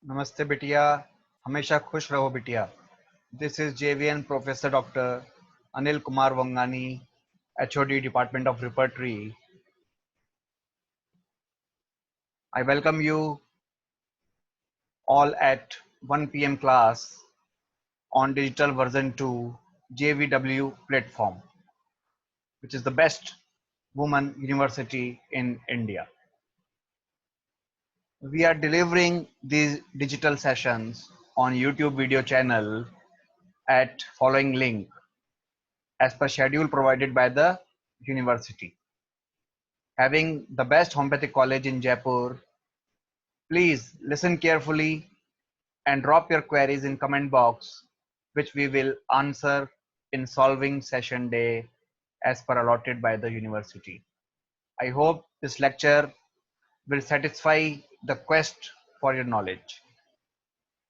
नमस्ते बिटिया, हमेशा खुश रहो बिटिया। This is JVN Professor Dr. Anil Kumar Wangani, HOD Department of Repertory. I welcome you all at 1 p.m. class on digital version 2 JVW platform, which is the best woman university in India. We are delivering these digital sessions on YouTube video channel at following link as per schedule provided by the university. Having the best homeopathic college in Jaipur, please listen carefully and drop your queries in comment box, which we will answer in solving session day as per allotted by the university. I hope this lecture will satisfy the quest for your knowledge.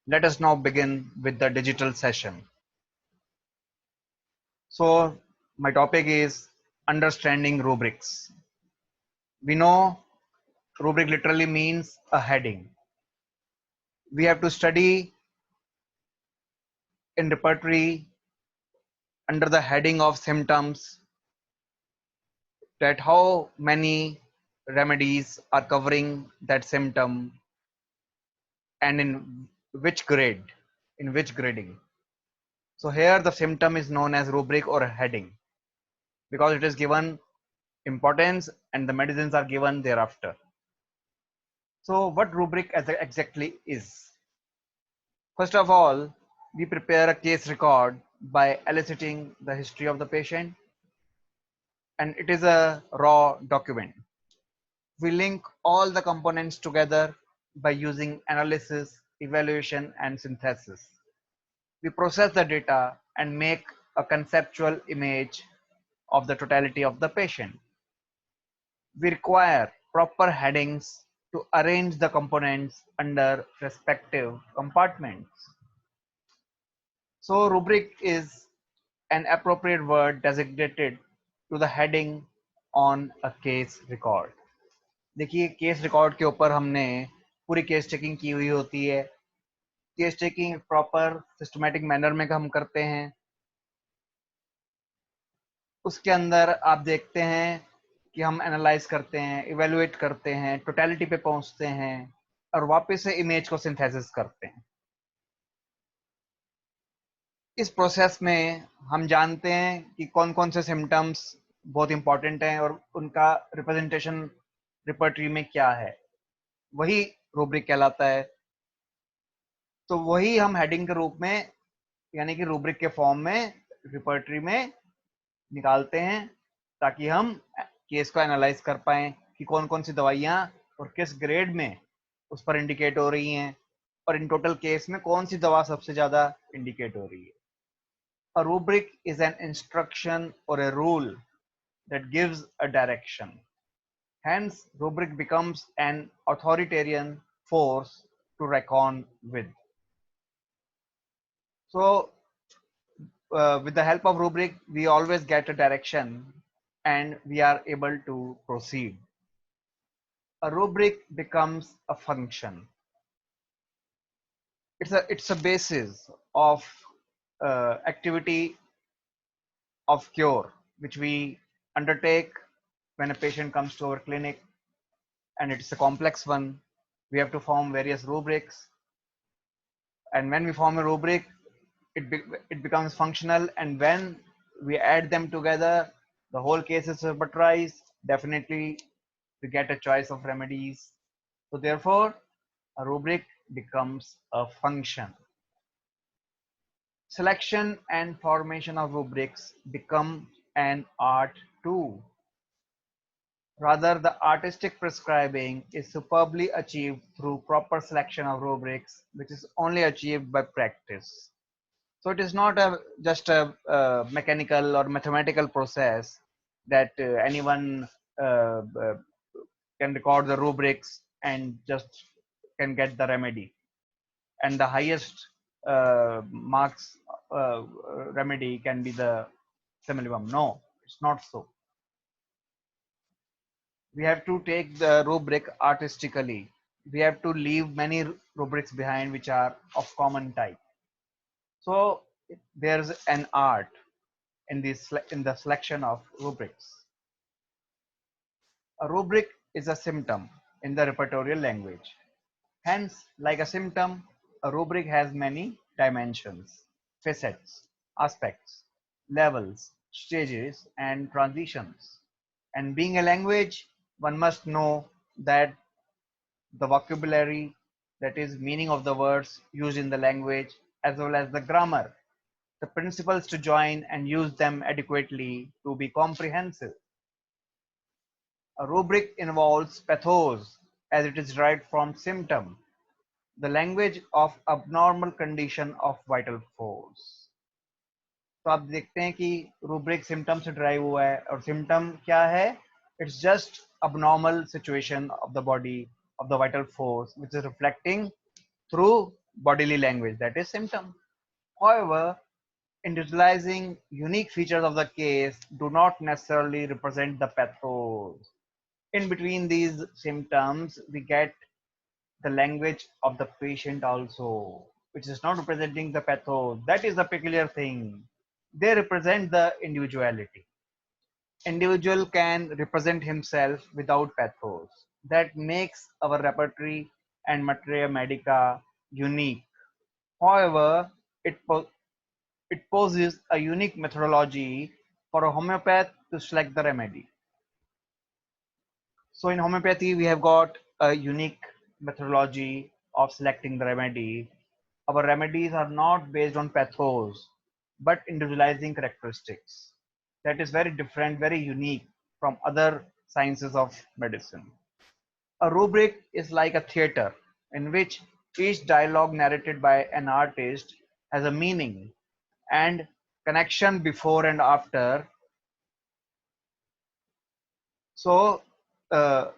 Let us now begin with the digital session. So my topic is understanding rubrics. We know rubric literally means a heading. We have to study in repertory under the heading of symptoms that how many remedies are covering that symptom and in which grade, in which grading. So here the symptom is known as rubric or heading because it is given importance and the medicines are given thereafter. So what rubric exactly is? First of all, we prepare a case record by eliciting the history of the patient, and it is a raw document. We link all the components together by using analysis, evaluation, and synthesis. We process the data and make a conceptual image of the totality of the patient. We require proper headings to arrange the components under respective compartments. So rubric is an appropriate word designated to the heading on a case record. देखिए case record के ऊपर हमने पूरी case checking की हुई होती है। Case checking proper systematic manner में हम करते हैं। उसके अंदर आप देखते हैं कि हम एनालाइज करते हैं, इवेलुएट करते हैं, टोटलिटी पे पहुंचते हैं और वापस से इमेज को सिंथेसिस करते हैं। इस प्रोसेस में हम जानते हैं कि कौन-कौन से सिम्टम्स बहुत इंपॉर्टेंट हैं और उनका रिप्रेजेंटेशन रिपर्टरी में क्या है, वही रूब्रिक कहलाता है। तो वही हम हेडिंग के रूप में यानी कि रूब्रिक के फॉर्म में रिपर्टरी में निकालते हैं ताकि हम केस को एनालाइज कर पाएं कि कौन-कौन सी दवाइयां और किस ग्रेड में उस पर इंडिकेट हो रही हैं और इन टोटल केस में कौन सी दवा सबसे ज्यादा इंडिकेट हो रही है। A rubric is an instruction or a rule that gives a direction. Hence, rubric becomes an authoritarian force to reckon with. So, with the help of rubric, we always get a direction and we are able to proceed. A rubric becomes a function. It's a basis of activity of cure which we undertake when a patient comes to our clinic, and it's a complex one. We have to form various rubrics, and when we form a rubric, it becomes functional, and when we add them together, the whole case is repertorized. Definitely we get a choice of remedies. So therefore a rubric becomes a function. Selection and formation of rubrics become an art too. Rather, the artistic prescribing is superbly achieved through proper selection of rubrics, which is only achieved by practice. So it is not just a mechanical or mathematical process that anyone uh, can record the rubrics and just can get the remedy. And the highest marks remedy can be the Similibum. No, it's not so. We have to take the rubric artistically. we have to leave many rubrics behind which are of common type. So there's an art in the selection of rubrics. A rubric is a symptom in the repertorial language. Hence, like a symptom, a rubric has many dimensions, facets, aspects, levels, stages, and transitions. And being a language, one must know that the vocabulary, that is, meaning of the words used in the language, as well as the grammar, the principles to join and use them adequately to be comprehensive. A rubric involves pathos as it is derived from symptom, the language of abnormal condition of vital force. तो आप देखते हैं कि rubric symptom से drive हुआ है और symptom क्या है? It's just abnormal situation of the body of the vital force which is reflecting through bodily language, that is symptom. However, individualizing unique features of the case do not necessarily represent the pathos. In between these symptoms, we get the language of the patient also, which is not representing the pathos. That is the peculiar thing. They represent the individuality. Individual can represent himself without pathos. That makes our repertory and materia medica unique. However, it poses a unique methodology for a homeopath to select the remedy. So in homeopathy, we have got a unique methodology of selecting the remedy. Our remedies are not based on pathos, but individualizing characteristics. That is very different, very unique from other sciences of medicine. A rubric is like a theater in which each dialogue narrated by an artist has a meaning and connection before and after. So, uh,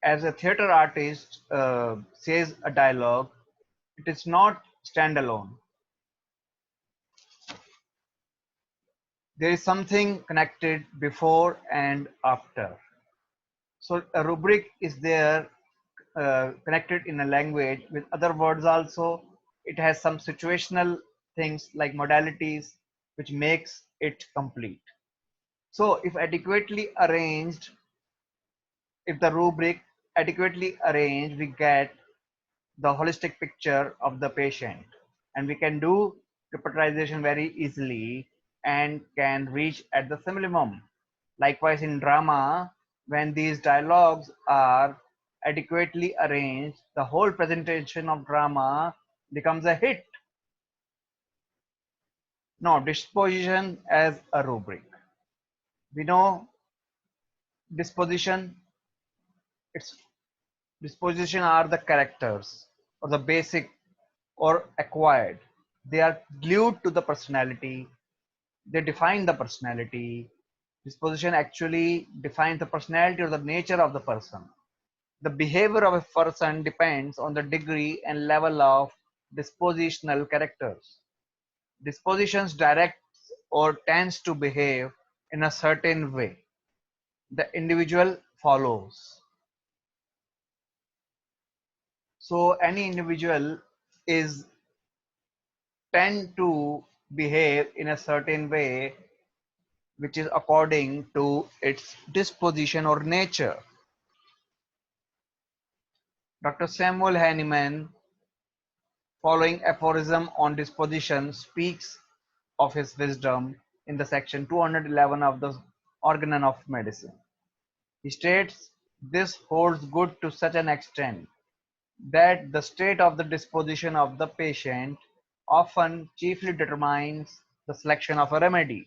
as a theater artist says a dialogue, it is not standalone. There is something connected before and after. So a rubric is there connected in a language with other words also. It has some situational things like modalities which makes it complete. So if adequately arranged, if the rubric adequately arranged, we get the holistic picture of the patient, and we can do repertorization very easily and can reach at the sublime. Likewise in drama, when these dialogues are adequately arranged, the whole presentation of drama becomes a hit. Now, disposition as a rubric. We know disposition, its disposition are the characters or the basic or acquired. They are glued to the personality. They define the personality. Disposition actually defines the personality or the nature of the person. The behavior of a person depends on the degree and level of dispositional characters. Dispositions direct or tends to behave in a certain way. The individual follows. So any individual is tend to behave in a certain way which is according to its disposition or nature. Dr. Samuel Hahnemann, following aphorism on disposition, speaks of his wisdom in the section 211 of the Organon of Medicine. He states, this holds good to such an extent that the state of the disposition of the patient often chiefly determines the selection of a remedy,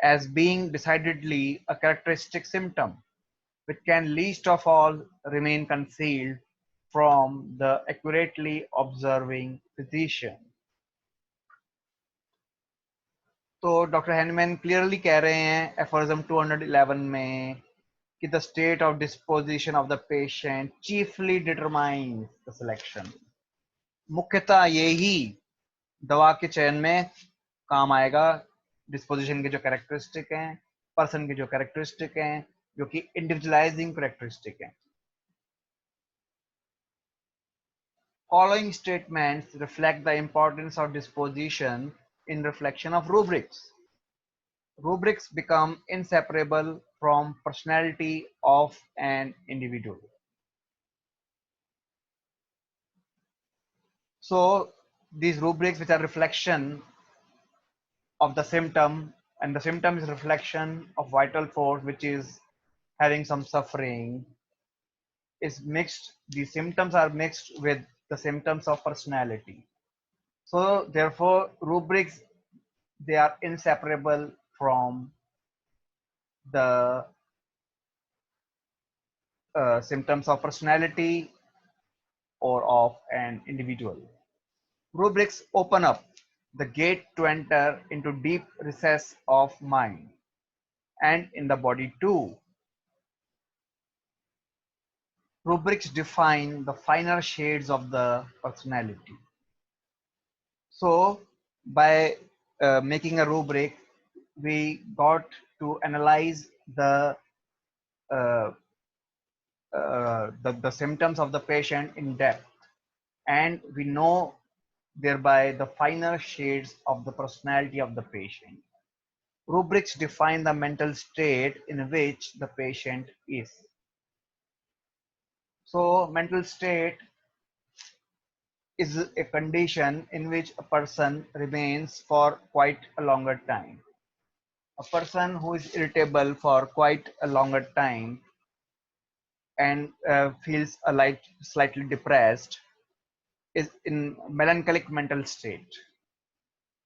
as being decidedly a characteristic symptom, which can least of all remain concealed from the accurately observing physician. तो doctor Hahnemann clearly कह रहे हैं aphorism 211 में कि the state of disposition of the patient chiefly determines the selection. मुख्यतः यही दवा के चयन में काम आएगा. डिस्पोजिशन के जो कैरेक्टरिस्टिक हैं, पर्सन के जो कैरेक्टरिस्टिक हैं, जो कि इंडिविजुअलाइजिंग कैरेक्टरिस्टिक हैं. following statements reflect the importance of disposition in reflection of rubrics. Rubrics become inseparable from personality of an individual. So these rubrics, which are reflection of the symptom, and the symptom is reflection of vital force which is having some suffering, is mixed. The symptoms are mixed with the symptoms of personality. So therefore rubrics, they are inseparable from the symptoms of personality or of an individual. Rubrics open up the gate to enter into deep recess of mind and in the body too. Rubrics define the finer shades of the personality. So by making a rubric, we got to analyze uh, the symptoms of the patient in depth, and we know thereby the finer shades of the personality of the patient. Rubrics define the mental state in which the patient is. So mental state is a condition in which a person remains for quite a longer time. A person who is irritable for quite a longer time and feels slightly depressed is in melancholic mental state.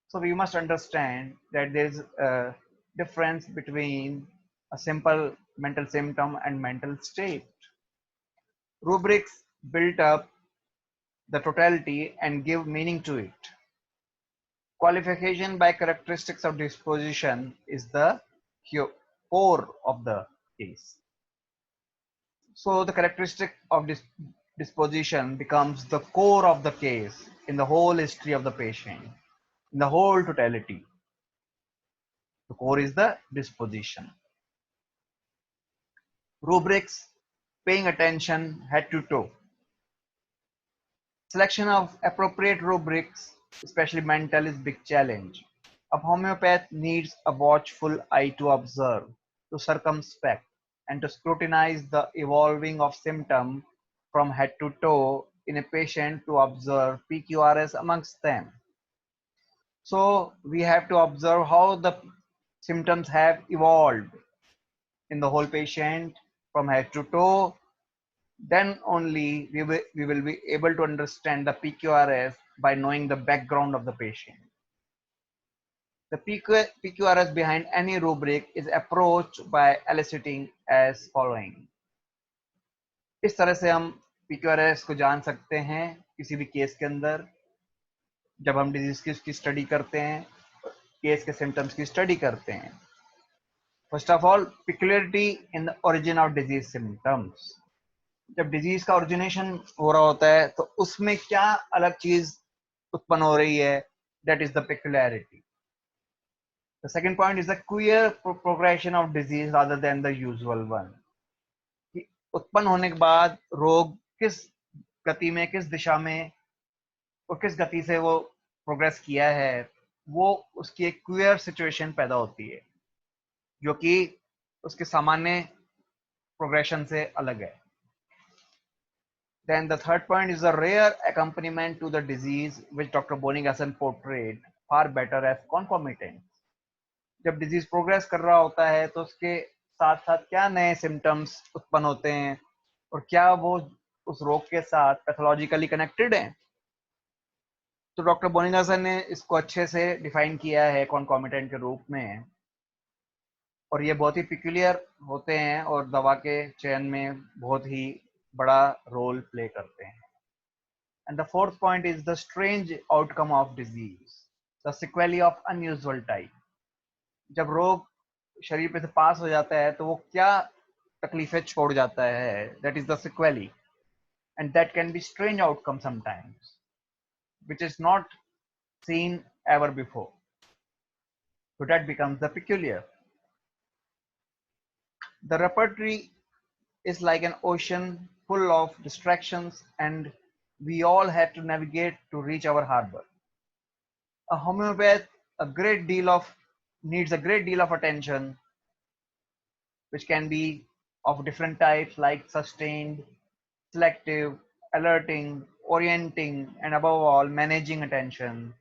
So we must understand that there is a difference between a simple mental symptom and mental state. Rubrics build up the totality and give meaning to it. Qualification by characteristics of disposition is the core of the case. So the characteristic of disposition becomes the core of the case in the whole history of the patient, in the whole totality. The core is the disposition. Rubrics, paying attention head to toe. Selection of appropriate rubrics, especially mental, is big challenge. A homeopath needs a watchful eye to observe, to circumspect, and to scrutinize the evolving of symptom from head to toe in a patient to observe PQRS amongst them. So we have to observe how the symptoms have evolved in the whole patient from head to toe. Then only we will be able to understand the PQRS by knowing the background of the patient. The PQRS behind any rubric is approached by eliciting as following. इस तरह से हम PQRS को जान सकते हैं किसी भी केस के अंदर जब हम डिजीज की उसकी स्टडी करते हैं, केस के सिम्टम्स की स्टडी करते हैं. First of all, peculiarity in the origin of disease symptoms. जब डिजीज का ओरिजिनेशन हो रहा होता है तो उसमें क्या अलग चीज उत्पन्न हो रही है, that is the peculiarity. The second point is the queer progression of disease rather than the usual one. उत्पन्न होने के बाद रोग किस गति में, किस दिशा में और किस गति से वो प्रोग्रेस किया है, वो उसकी एक क्वियर सिचुएशन पैदा होती है जो कि उसके सामान्य प्रोग्रेशन से अलग है. Then the third point is the rare accompaniment to the disease which Dr. Bonigason portrayed far better as concomitant. जब डिजीज प्रोग्रेस कर रहा होता है तो उसके साथ साथ क्या नए सिम्टम्स उत्पन्न होते हैं और क्या वो उस रोग के साथ पैथोलॉजिकली कनेक्टेड हैं. तो डॉक्टर बोनिगासन ने इसको अच्छे से डिफाइन किया है कॉन्कॉमिटेंट के रूप में, और ये बहुत ही पिक्यूलियर होते हैं और दवा के चयन में बहुत ही बड़ा रोल प्ले करते हैं. And the fourth point is the strange outcome of disease, the sequelae of unusual type. जब रोग शरीर पे से पास हो जाता है तो वो क्या तकलीफें छोड़ जाता है, that is the sequelae, and that can be strange outcome sometimes, which is not seen ever before. So that becomes the peculiar. The repertory is like an ocean full of distractions and we all have to navigate to reach our harbor. A homeopath a great deal of needs a great deal of attention, which can be of different types like sustained, selective, alerting, orienting, and above all managing attention.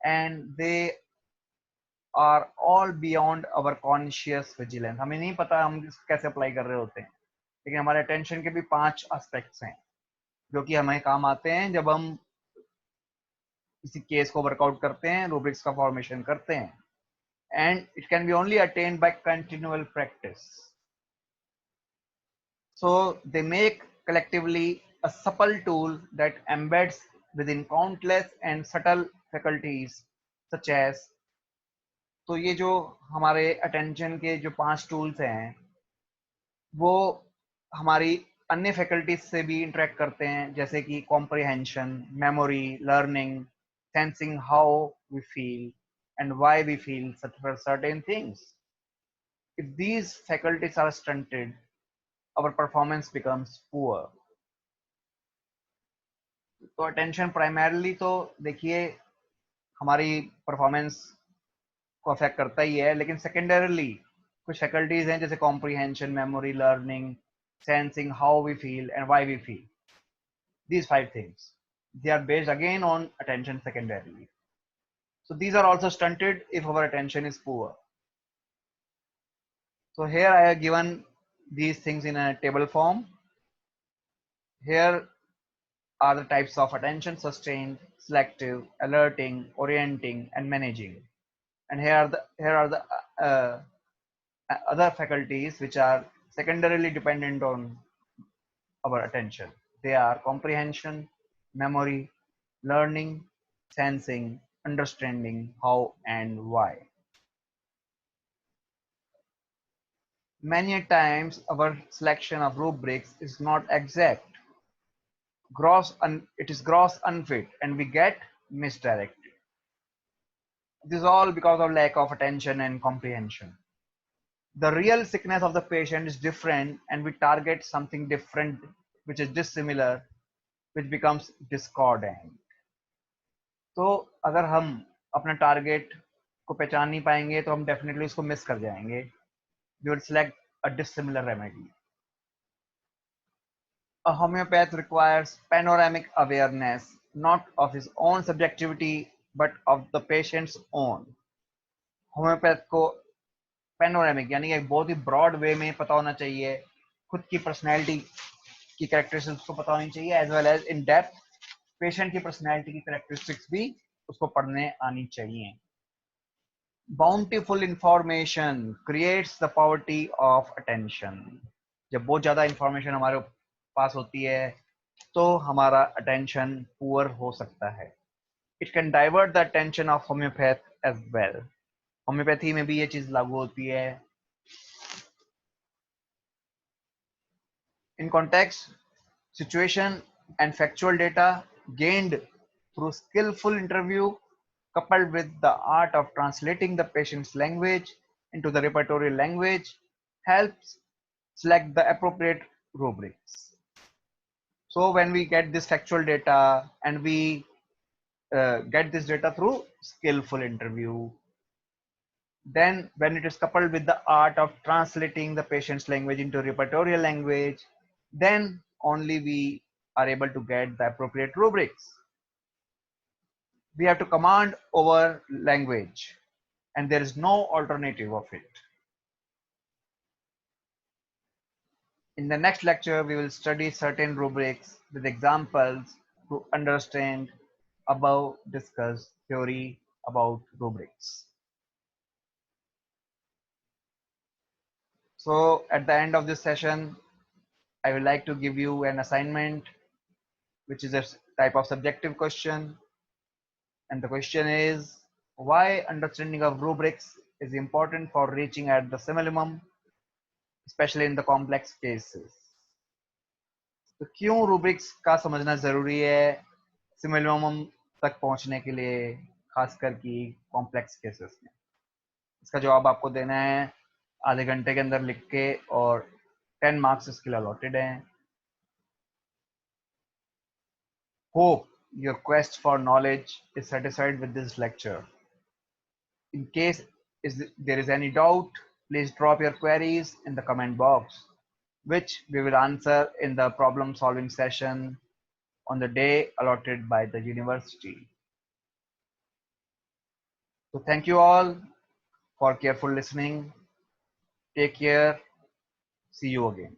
And they are all beyond our conscious vigilance. हमें नहीं पता हम इसको कैसे apply कर रहे होते हैं, लेकिन हमारे अटेंशन के भी 5 एस्पेक्ट्स हैं जो कि हमें काम आते हैं जब हम किसी केस को वर्कआउट करते हैं, रूब्रिक्स का फॉर्मेशन करते हैं. And it can be only attained by continual practice. So they make collectively a supple tool that embeds within countless and subtle faculties such as. तो ये जो हमारे अटेंशन के जो 5 टूल्स हैं वो हमारी अन्य फैकल्टीज से भी इंटरेक्ट करते हैं, जैसे कि comprehension, memory, learning, sensing how we feel and why we feel such for certain things. If these faculties are stunted, our performance becomes poor. तो अटेंशन प्राइमरली तो देखिए हमारी परफॉर्मेंस को अफेक्ट करता ही है, लेकिन सेकेंडरली कुछ फैकल्टीज हैं जैसे comprehension, memory, learning, sensing how we feel and why we feel. These 5 things, they are based again on attention secondarily. So these are also stunted if our attention is poor. So here I have given these things in a table form. Here are the types of attention: sustained, selective, alerting, orienting, and managing. And here are the other faculties which are secondarily dependent on our attention. They are comprehension, memory, learning, sensing, understanding how and why. Many times our selection of rubrics is not exact. It is gross unfit and we get misdirected. This is all because of lack of attention and comprehension. The real sickness of the patient is different and we target something different which is dissimilar, which becomes discordant. तो अगर हम अपना target को पहचान नहीं पाएंगे तो हम डेफिनेटली उसको मिस कर जाएंगे. We would select a dissimilar remedy. A homeopath requires panoramic awareness, not of his own subjectivity, but of the patient's own. Homeopath को पैनोरामिक यानी एक बहुत ही ब्रॉड वे में पता होना चाहिए, खुद की पर्सनैलिटी की कैरेक्टरिस्टिक्स को पता होनी चाहिए, as well as in depth patient की पर्सनैलिटी की कैरेक्टरिस्टिक्स भी उसको पढ़ने आनी चाहिए. Bountiful information creates the poverty of attention. जब बहुत ज्यादा इंफॉर्मेशन हमारे पास होती है तो हमारा अटेंशन पुअर हो सकता है. It can divert the attention of homoeopath as well. Homoeopathy में भी ये चीज लागू होती है. In context, situation and factual data gained through skillful interview coupled with the art of translating the patient's language into the repertorial language helps select the appropriate rubrics. So when we get this factual data and we get this data through skillful interview, then when it is coupled with the art of translating the patient's language into repertorial language, then only we are able to get the appropriate rubrics. We have to command over language and there is no alternative of it. In the next lecture, we will study certain rubrics with examples to understand above discussed theory about rubrics. So at the end of this session, I would like to give you an assignment, which is a type of subjective question. And the question is, why understanding of rubrics is important for reaching at the simillimum, especially in the complex cases. तो क्यों rubrics का समझना जरूरी है सिमिलम तक पहुंचने के लिए, खासकर की कॉम्प्लेक्स केसेस में? इसका जवाब आपको देना है आधे घंटे के अंदर लिख के, और 10 मार्क्स इसके लिए अलॉटेड हैं. Hope your quest for knowledge is satisfied with this lecture. In case there is any doubt, please drop your queries in the comment box, which we will answer in the problem solving session on the day allotted by the university. So thank you all for careful listening. Take care. See you again.